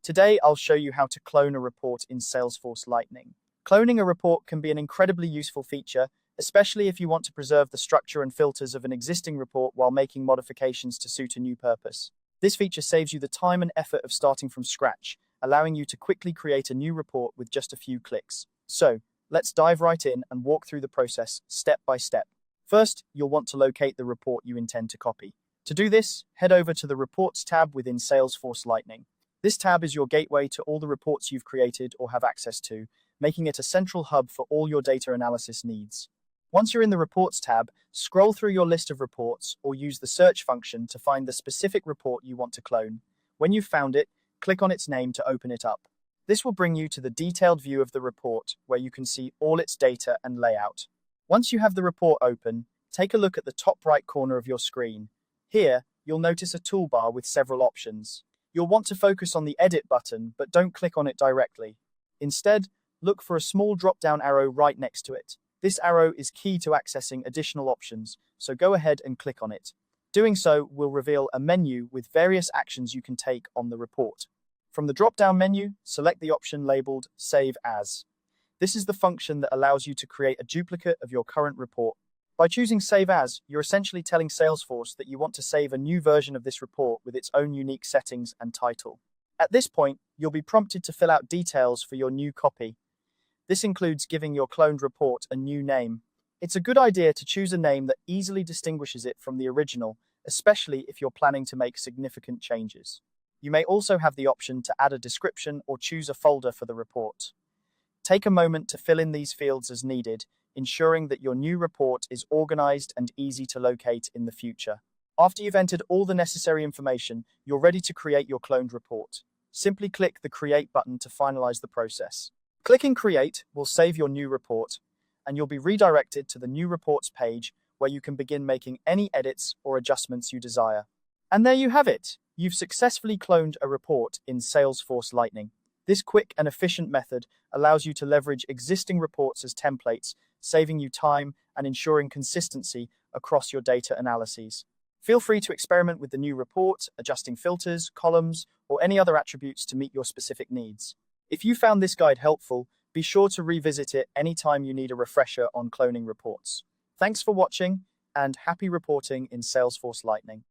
Today, I'll show you how to clone a report in Salesforce Lightning. Cloning a report can be an incredibly useful feature, especially if you want to preserve the structure and filters of an existing report while making modifications to suit a new purpose. This feature saves you the time and effort of starting from scratch, allowing you to quickly create a new report with just a few clicks. So, let's dive right in and walk through the process step by step. First, you'll want to locate the report you intend to copy. To do this, head over to the Reports tab within Salesforce Lightning. This tab is your gateway to all the reports you've created or have access to, making it a central hub for all your data analysis needs. Once you're in the Reports tab, scroll through your list of reports or use the search function to find the specific report you want to clone. When you've found it, click on its name to open it up. This will bring you to the detailed view of the report, where you can see all its data and layout. Once you have the report open, take a look at the top right corner of your screen. Here, you'll notice a toolbar with several options. You'll want to focus on the Edit button, but don't click on it directly. Instead, look for a small drop-down arrow right next to it. This arrow is key to accessing additional options, so go ahead and click on it. Doing so will reveal a menu with various actions you can take on the report. From the drop-down menu, select the option labeled Save As. This is the function that allows you to create a duplicate of your current report. By choosing Save As, you're essentially telling Salesforce that you want to save a new version of this report with its own unique settings and title. At this point, you'll be prompted to fill out details for your new copy. This includes giving your cloned report a new name. It's a good idea to choose a name that easily distinguishes it from the original, especially if you're planning to make significant changes. You may also have the option to add a description or choose a folder for the report. Take a moment to fill in these fields as needed, ensuring that your new report is organized and easy to locate in the future. After you've entered all the necessary information, you're ready to create your cloned report. Simply click the Create button to finalize the process. Clicking Create will save your new report, and you'll be redirected to the New Reports page where you can begin making any edits or adjustments you desire. And there you have it! You've successfully cloned a report in Salesforce Lightning. This quick and efficient method allows you to leverage existing reports as templates, saving you time and ensuring consistency across your data analyses. Feel free to experiment with the new report, adjusting filters, columns, or any other attributes to meet your specific needs. If you found this guide helpful, be sure to revisit it anytime you need a refresher on cloning reports. Thanks for watching, and happy reporting in Salesforce Lightning.